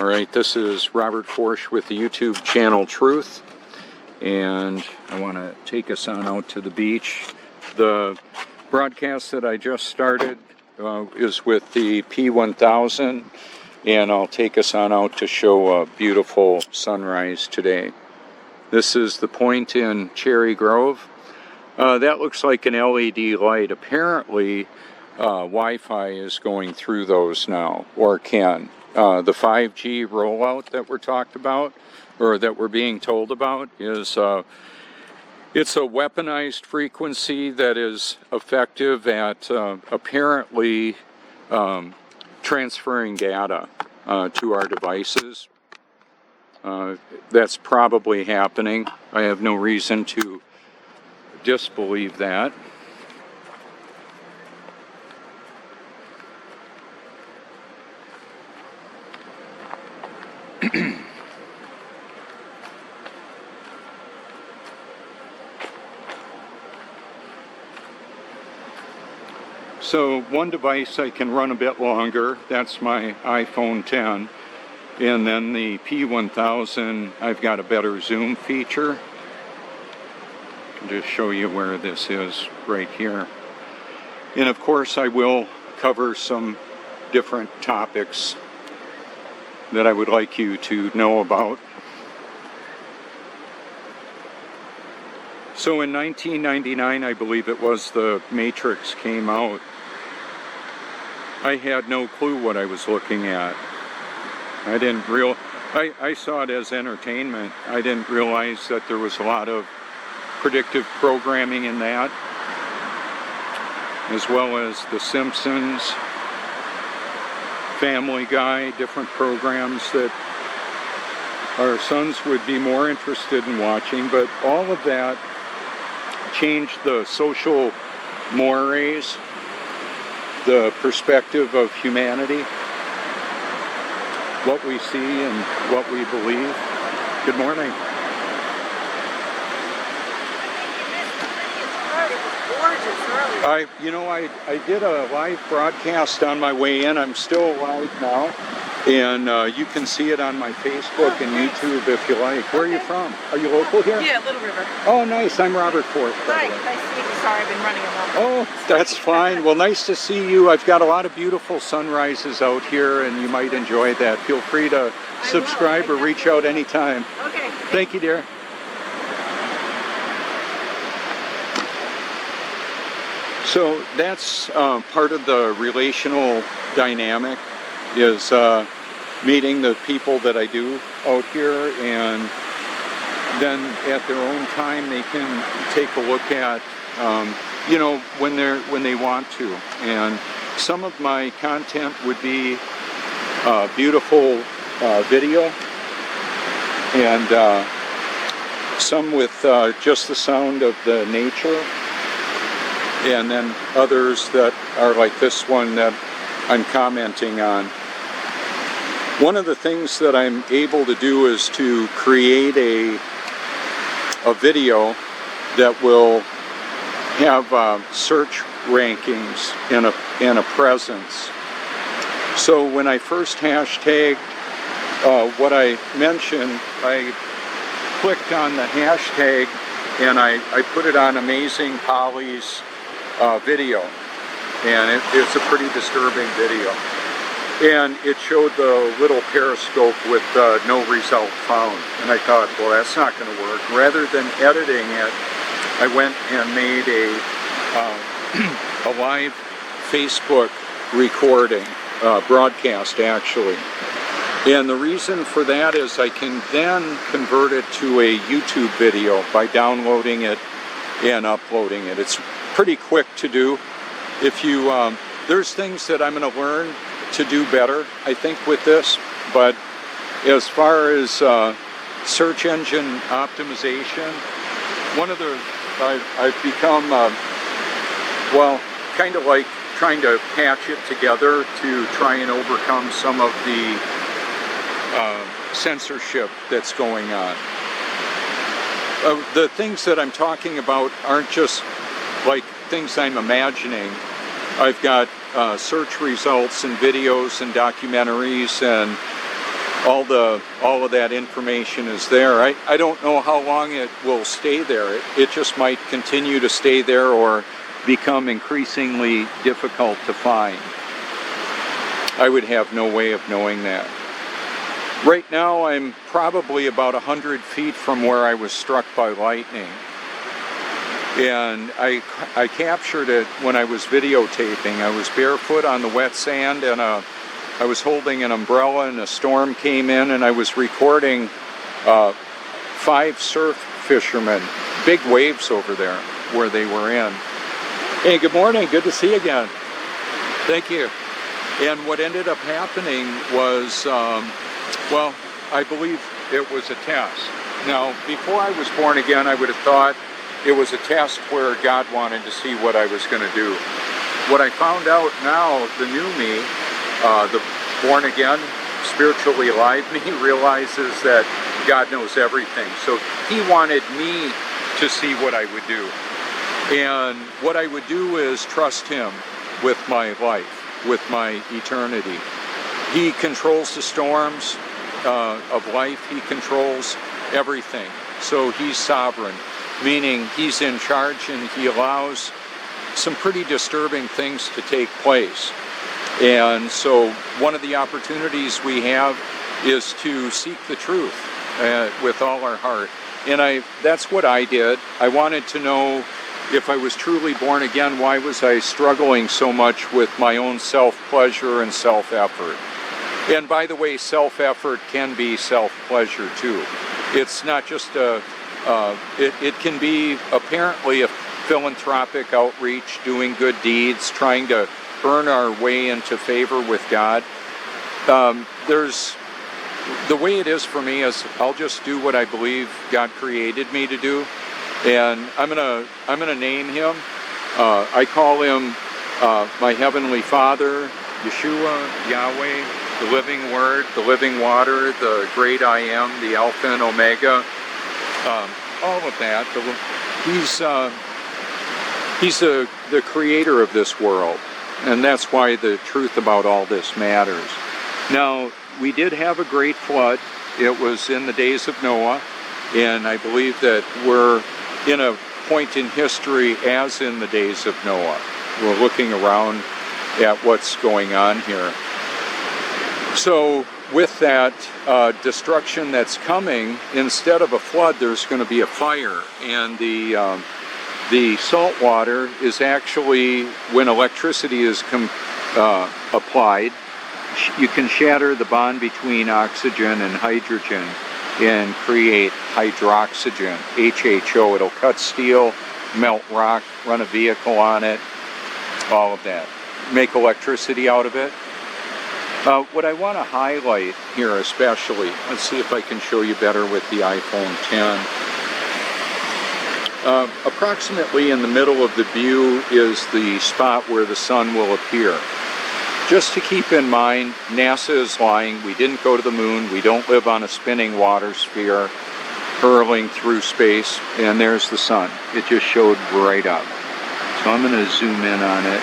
Alright, this is Robert Forsch with the YouTube channel Truth, and I want to take us on out to the beach. The broadcast that I just started is with the P1000, and I'll take us on out to show a beautiful sunrise today. This is the point in Cherry Grove. That looks like an LED light. Apparently Wi-Fi is going through those now, or can. The 5G rollout that we're talked about, or that we're being told about, is it's a weaponized frequency that is effective at apparently transferring data to our devices. That's probably happening. I have no reason to disbelieve that. So one device I can run a bit longer, that's my iPhone 10, and then the P1000, I've got a better zoom feature. I can just show you where this is right here. And of course I will cover some different topics that I would like you to know about. So in 1999, I believe it was, the Matrix came out. I had no clue what I was looking at. I saw it as entertainment. I didn't realize that there was a lot of predictive programming in that, as well as The Simpsons, Family Guy, different programs that our sons would be more interested in watching. But all of that changed the social mores, the perspective of humanity, what we see and what we believe. Good morning. I did a live broadcast on my way in. I'm still live now, and you can see it on my Facebook and YouTube if you like. Where are you from? Are you local here? Yeah, Little River. Oh, nice. I'm Robert Forsch. Hi, nice to meet you. Sorry, I've been running around. Oh, that's fine. Well, nice to see you. I've got a lot of beautiful sunrises out here, and you might enjoy that. Feel free to subscribe or reach out anytime. Okay. Thank you, dear. So that's part of the relational dynamic, is meeting the people that I do out here, and then at their own time they can take a look at, when they want to. And some of my content would be beautiful video, and some with just the sound of the nature. And then others that are like this one that I'm commenting on. One of the things that I'm able to do is to create a video that will have search rankings and a presence. So when I first hashtagged what I mentioned, I clicked on the hashtag and I put it on Amazing Polly's video, and it's a pretty disturbing video, and it showed the little periscope with no result found, and I thought, well, that's not going to work. Rather than editing it, I went and made a live Facebook recording, broadcast actually. And the reason for that is I can then convert it to a YouTube video by downloading it and uploading it. It's pretty quick to do. If you there's things that I'm going to learn to do better, I think, with this, but as far as search engine optimization, I've become kind of like trying to patch it together to try and overcome some of the censorship that's going on. The things that I'm talking about aren't just like things I'm imagining. I've got search results and videos and documentaries and all of that information is there. I don't know how long it will stay there. It just might continue to stay there or become increasingly difficult to find. I would have no way of knowing that. Right now I'm probably about 100 feet from where I was struck by lightning. And I captured it when I was videotaping. I was barefoot on the wet sand, and I was holding an umbrella, and a storm came in, and I was recording 5 surf fishermen, big waves over there where they were in. Hey, good morning, good to see you again. Thank you. And what ended up happening was, well, I believe it was a test. Now, before I was born again, I would have thought it was a test where God wanted to see what I was going to do. What I found out now, the new me, the born again, spiritually alive me, realizes that God knows everything. So he wanted me to see what I would do. And what I would do is trust him with my life, with my eternity. He controls the storms of life. He controls everything. So he's sovereign, meaning he's in charge, and he allows some pretty disturbing things to take place. And so one of the opportunities we have is to seek the truth with all our heart. And that's what I did. I wanted to know if I was truly born again, why was I struggling so much with my own self-pleasure and self-effort? And by the way, self-effort can be self-pleasure too. It's not just it can be apparently a philanthropic outreach, doing good deeds, trying to earn our way into favor with God. There's the way it is for me is I'll just do what I believe God created me to do, and I'm gonna name him. I call him my Heavenly Father, Yeshua, Yahweh, the living Word, the living water, the great I Am, the Alpha and Omega. All of that. He's the creator of this world, and that's why the truth about all this matters. Now, we did have a great flood. It was in the days of Noah, and I believe that we're in a point in history as in the days of Noah. We're looking around at what's going on here. So with that destruction that's coming, instead of a flood, there's going to be a fire. And the salt water is actually, when electricity is applied, you can shatter the bond between oxygen and hydrogen and create hydroxygen, HHO. It'll cut steel, melt rock, run a vehicle on it, all of that. Make electricity out of it. What I want to highlight here especially, let's see if I can show you better with the iPhone 10. Approximately in the middle of the view is the spot where the sun will appear. Just to keep in mind, NASA is lying. We didn't go to the moon. We don't live on a spinning water sphere hurling through space. And there's the sun. It just showed right up. So I'm going to zoom in on it.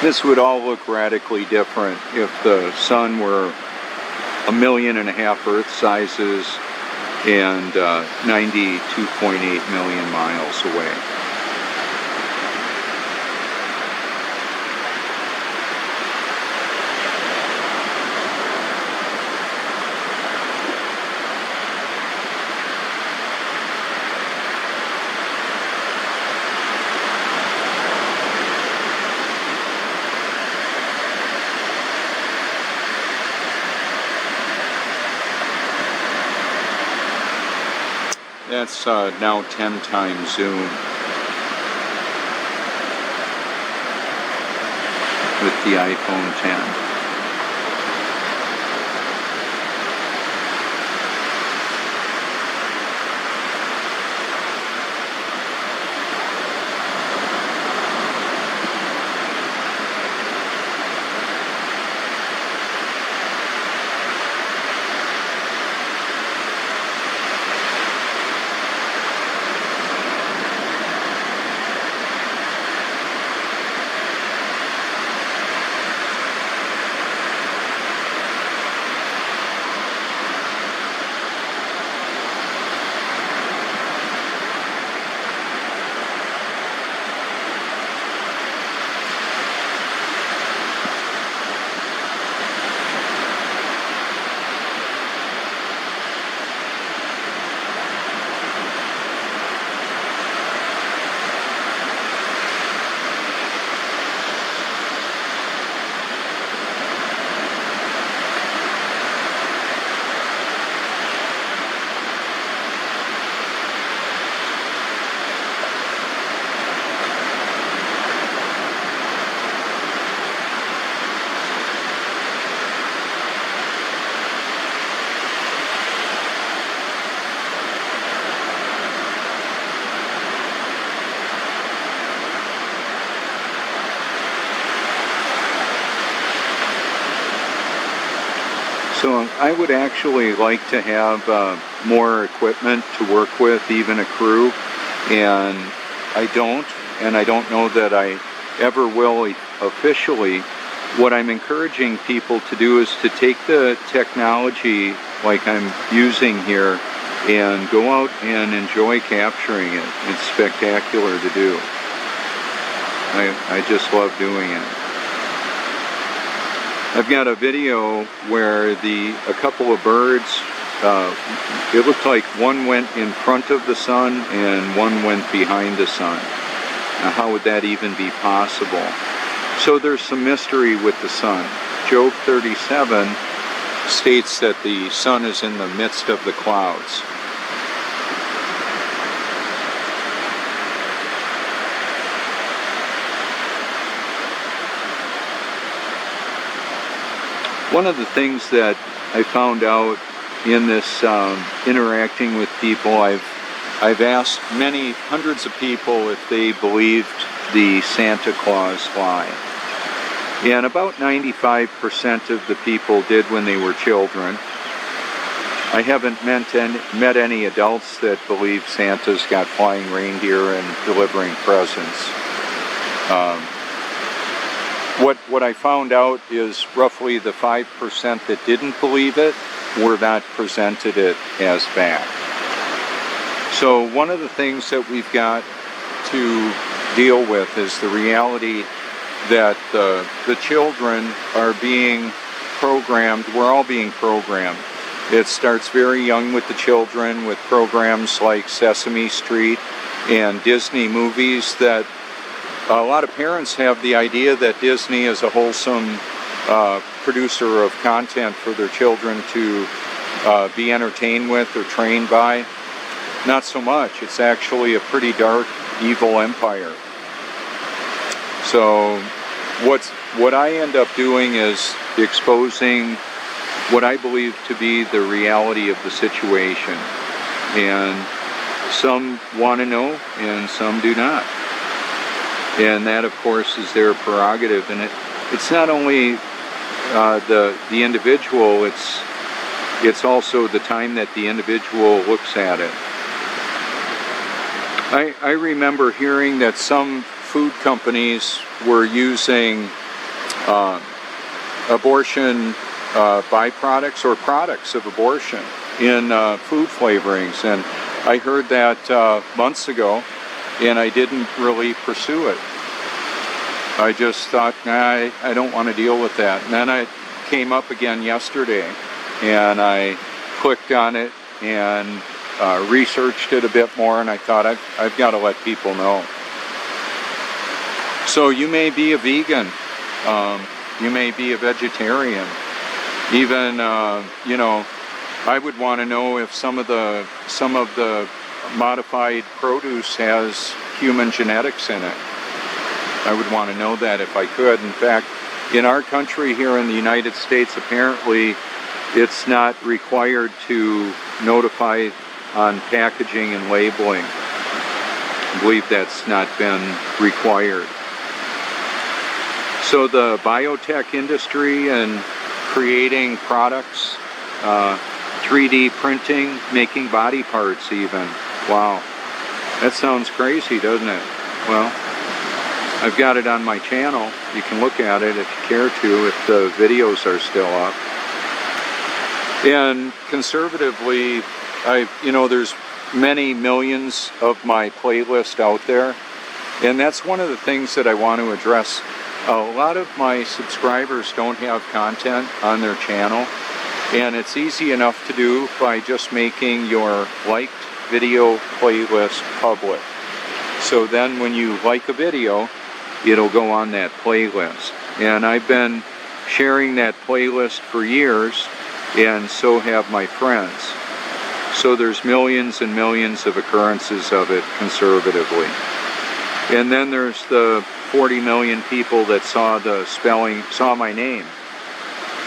This would all look radically different if the sun were 1.5 million Earth sizes and 92.8 million miles away. That's now 10 times zoom. with the iPhone 10. So I would actually like to have more equipment to work with, even a crew, and I don't know that I ever will officially. What I'm encouraging people to do is to take the technology like I'm using here and go out and enjoy capturing it. It's spectacular to do. I just love doing it. I've got a video where a couple of birds, it looked like one went in front of the sun and one went behind the sun. Now, how would that even be possible? So there's some mystery with the sun. Job 37 states that the sun is in the midst of the clouds. One of the things that I found out in this interacting with people, I've asked many hundreds of people if they believed the Santa Claus lie. And about 95% of the people did when they were children. I haven't met any adults that believe Santa's got flying reindeer and delivering presents. What I found out is roughly the 5% that didn't believe it were not presented it as fact. So one of the things that we've got to deal with is the reality that the children are being programmed. We're all being programmed. It starts very young with the children, with programs like Sesame Street and Disney movies that a lot of parents have the idea that Disney is a wholesome producer of content for their children to be entertained with or trained by. Not so much. It's actually a pretty dark, evil empire. So what I end up doing is exposing what I believe to be the reality of the situation. And some want to know and some do not. And that, of course, is their prerogative. And it's not only the individual, it's also the time that the individual looks at it. I remember hearing that some food companies were using abortion byproducts or products of abortion in food flavorings. And I heard that months ago, and I didn't really pursue it. I just thought, nah, I don't want to deal with that. And then it came up again yesterday, and I clicked on it and researched it a bit more, and I thought I've got to let people know. So you may be a vegan, you may be a vegetarian, even I would want to know if some of the modified produce has human genetics in it. I would want to know that if I could. In fact, In our country here in the United States, apparently it's not required to notify on packaging and labeling. I believe that's not been required. So the biotech industry and creating products, 3D printing, making body parts even. Wow, that sounds crazy, doesn't it? Well, I've got it on my channel. You can look at it if you care to, if the videos are still up. And conservatively, there's many millions of my playlist out there, and that's one of the things that I want to address. A lot of my subscribers don't have content on their channel, and it's easy enough to do by just making your liked video playlist public. So then when you like a video, it'll go on that playlist. And I've been sharing that playlist for years, and so have my friends. So there's millions and millions of occurrences of it conservatively. And then there's the 40 million people that saw my name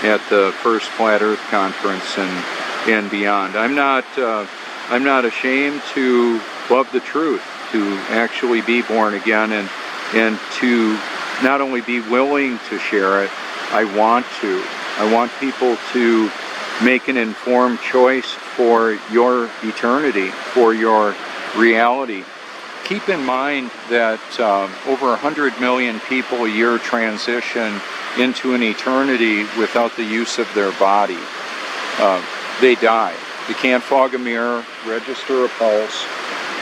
at the first Flat Earth Conference and beyond. I'm not ashamed to love the truth, to actually be born again, and to not only be willing to share it, I want people to make an informed choice for your eternity, for your reality. Keep in mind that over 100 million people a year transition into an eternity without the use of their body. They die. They can't fog a mirror, register a pulse.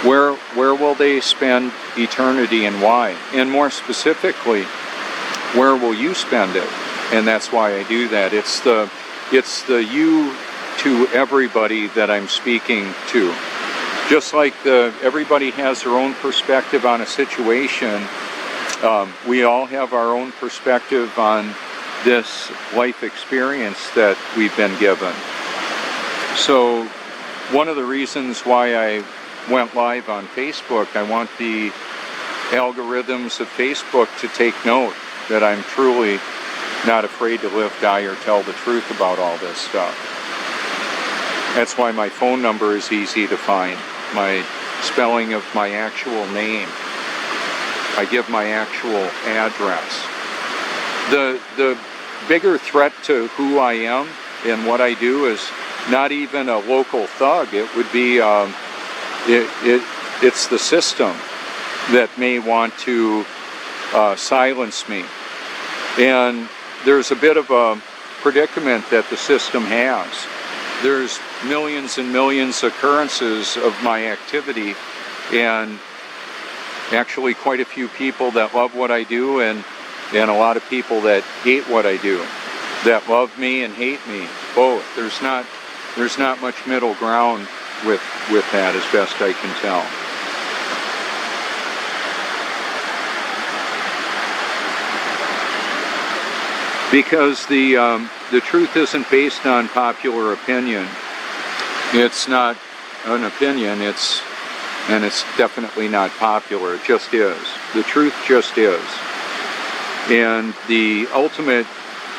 Where will they spend eternity and why? And more specifically, where will you spend it? And that's why I do that. It's the you to everybody that I'm speaking to. Just like everybody has their own perspective on a situation, we all have our own perspective on this life experience that we've been given. So one of the reasons why I went live on Facebook, I want the algorithms of Facebook to take note that I'm truly not afraid to live, die, or tell the truth about all this stuff. That's why my phone number is easy to find. My spelling of my actual name. I give my actual address. The bigger threat to who I am and what I do is not even a local thug. It would be it's the system that may want to silence me. And there's a bit of a predicament that the system has. There's millions and millions of occurrences of my activity, and actually quite a few people that love what I do, and a lot of people that hate what I do, that love me and hate me, both. There's not much middle ground with that, as best I can tell. Because the truth isn't based on popular opinion. It's not an opinion, and it's definitely not popular. It just is. The truth just is. And the ultimate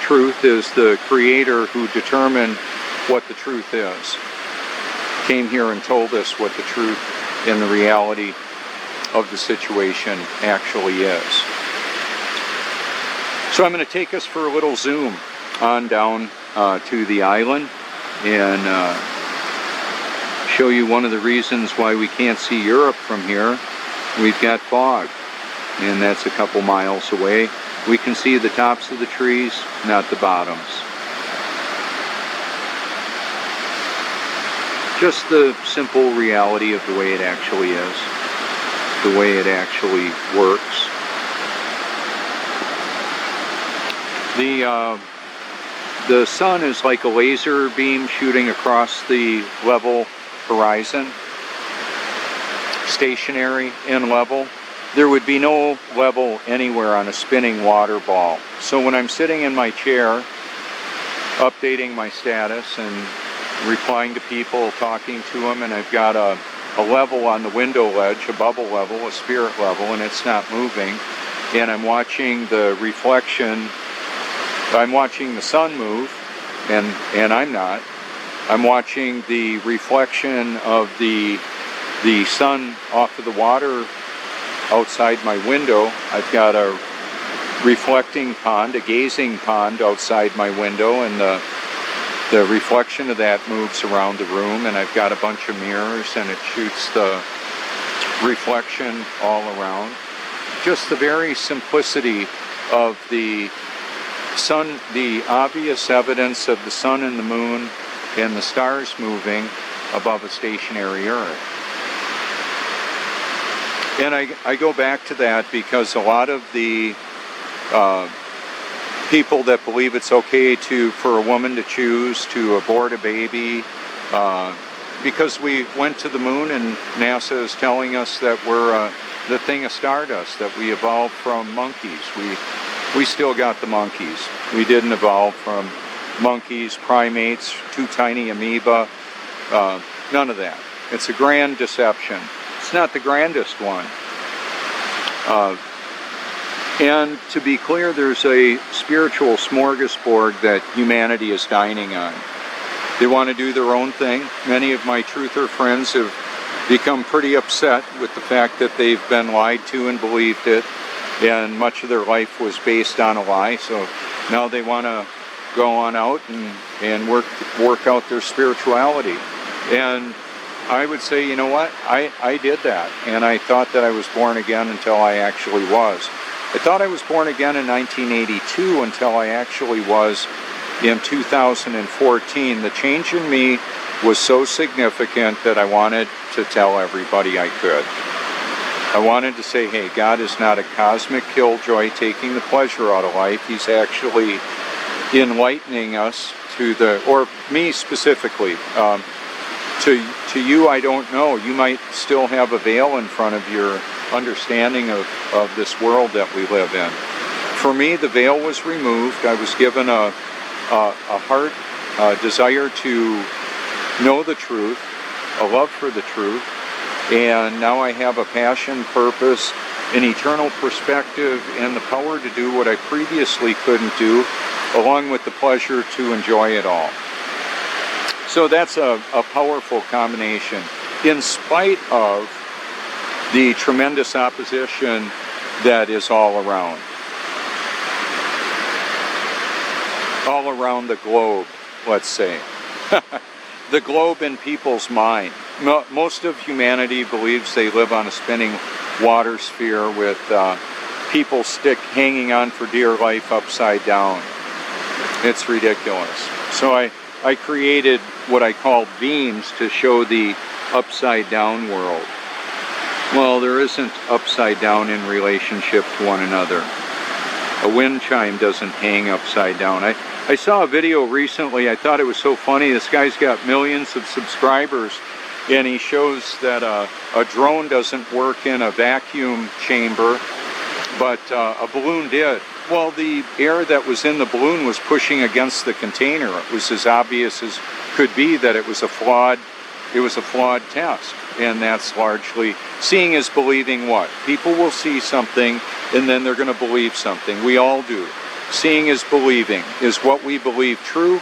truth is the Creator who determined what the truth is. Came here and told us what the truth and the reality of the situation actually is. So I'm going to take us for a little zoom on down to the island and show you one of the reasons why we can't see Europe from here. We've got fog, and that's a couple miles away. We can see the tops of the trees, not the bottoms. Just the simple reality of the way it actually is, the way it actually works. The sun is like a laser beam shooting across the level horizon, stationary and level. There would be no level anywhere on a spinning water ball. So when I'm sitting in my chair, updating my status and replying to people, talking to them, and I've got a level on the window ledge, a bubble level, a spirit level, and it's not moving, and I'm watching the reflection I'm watching the sun move, and I'm not. I'm watching the reflection of the sun off of the water outside my window. I've got a reflecting pond, a gazing pond outside my window, and the reflection of that moves around the room, and I've got a bunch of mirrors, and it shoots the reflection all around. Just the very simplicity of the sun, the obvious evidence of the sun and the moon and the stars moving above a stationary Earth. And I go back to that because a lot of the people that believe it's okay for a woman to choose to abort a baby, because we went to the moon and NASA is telling us that we're the thing of stardust, that we evolved from monkeys. We still got the monkeys. We didn't evolve from monkeys, primates, two tiny amoeba, none of that. It's a grand deception. It's not the grandest one. And to be clear, there's a spiritual smorgasbord that humanity is dining on. They want to do their own thing. Many of my truther friends have become pretty upset with the fact that they've been lied to and believed it, and much of their life was based on a lie. So now they want to go on out and work out their spirituality. And I would say, you know what? I did that, and I thought that I was born again until I actually was. I thought I was born again in 1982 until I actually was in 2014. The change in me was so significant that I wanted to tell everybody I could. I wanted to say, hey, God is not a cosmic killjoy taking the pleasure out of life. He's actually enlightening us to or me specifically. To you, I don't know. You might still have a veil in front of your understanding of this world that we live in. For me, the veil was removed. I was given a heart, a desire to know the truth, a love for the truth, and now I have a passion, purpose, an eternal perspective, and the power to do what I previously couldn't do, along with the pleasure to enjoy it all. So that's a powerful combination. In spite of the tremendous opposition that is all around the globe, let's say. The globe in people's mind. Most of humanity believes they live on a spinning water sphere with people hanging on for dear life upside down. It's ridiculous. So I created what I call beams to show the upside down world. Well, there isn't upside down in relationship to one another. A wind chime doesn't hang upside down. I saw a video recently. I thought it was so funny. This guy's got millions of subscribers, and he shows that a drone doesn't work in a vacuum chamber, but a balloon did. Well, the air that was in the balloon was pushing against the container. It was as obvious as could be that it was a flawed test. And that's largely seeing is believing. What? People will see something and then they're going to believe something. We all do. Seeing is believing. Is what we believe true,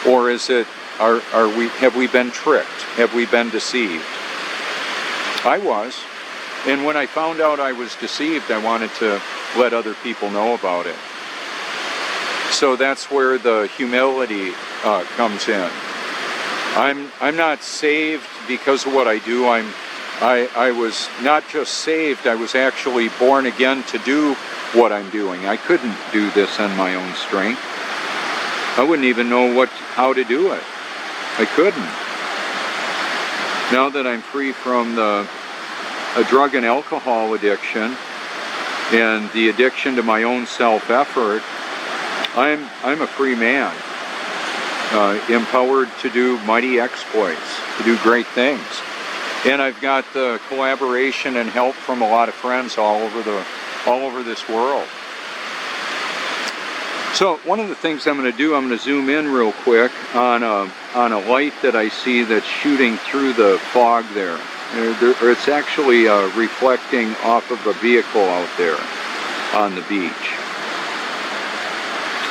or is it have we been tricked? Have we been deceived? I was. And when I found out I was deceived, I wanted to let other people know about it. So that's where the humility comes in. I'm not saved because of what I do. I was not just saved, I was actually born again to do what I'm doing. I couldn't do this on my own strength. I wouldn't even know how to do it. I couldn't. Now that I'm free from a drug and alcohol addiction and the addiction to my own self-effort, I'm a free man. Empowered to do mighty exploits, to do great things. And I've got the collaboration and help from a lot of friends all over this world. So one of the things I'm going to do, I'm going to zoom in real quick on a light that I see that's shooting through the fog there. It's actually reflecting off of a vehicle out there on the beach.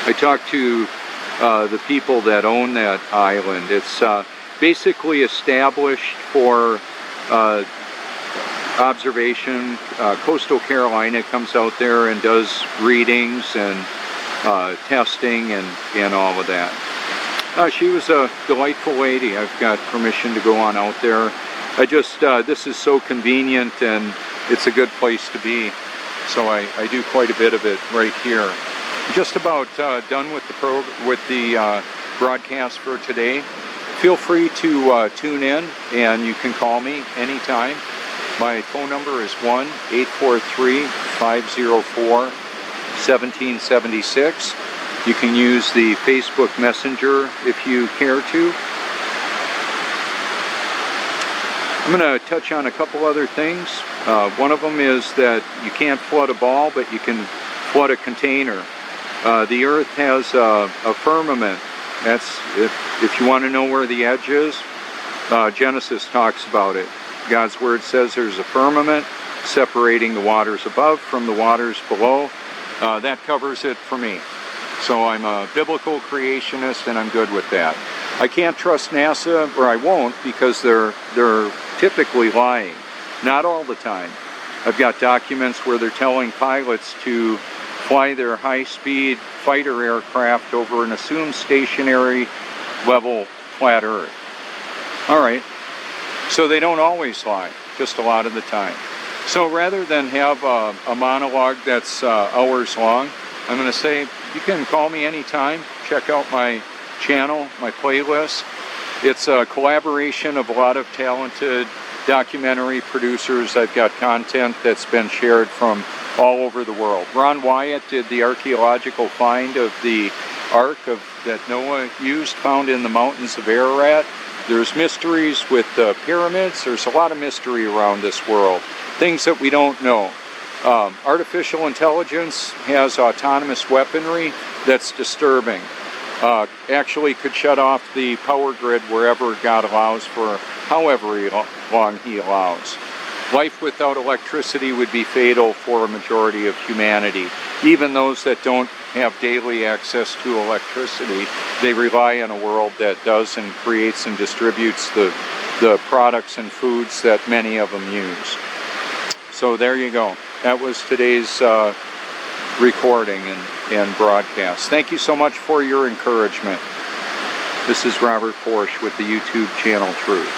I talked to the people that own that island. It's basically established for observation. Coastal Carolina comes out there and does readings and testing and all of that. She was a delightful lady. I've got permission to go on out there. I just, this is so convenient and it's a good place to be. So I do quite a bit of it right here. Just about done with the broadcast for today. Feel free to tune in and you can call me anytime. My phone number is 1-843-504-1776. You can use the Facebook Messenger if you care to. I'm going to touch on a couple other things. One of them is that you can't flood a ball, but you can flood a container. The Earth has a firmament. That's, if you want to know where the edge is, Genesis talks about it. God's Word says there's a firmament separating the waters above from the waters below. That covers it for me. So I'm a biblical creationist and I'm good with that. I can't trust NASA, or I won't, because they're typically lying. Not all the time. I've got documents where they're telling pilots to fly their high-speed fighter aircraft over an assumed stationary level flat Earth. All right. So they don't always lie, just a lot of the time. So rather than have a monologue that's hours long, I'm going to say you can call me anytime. Check out my channel, my playlist. It's a collaboration of a lot of talented documentary producers. I've got content that's been shared from all over the world. Ron Wyatt did the archaeological find of the Ark that Noah used, found in the mountains of Ararat. There's mysteries with the pyramids. There's a lot of mystery around this world. Things that we don't know. Artificial intelligence has autonomous weaponry that's disturbing. Actually could shut off the power grid wherever God allows for however long He allows. Life without electricity would be fatal for a majority of humanity. Even those that don't have daily access to electricity, they rely on a world that does and creates and distributes the products and foods that many of them use. So there you go. That was today's recording and broadcast. Thank you so much for your encouragement. This is Robert Porsche with the YouTube channel Truth.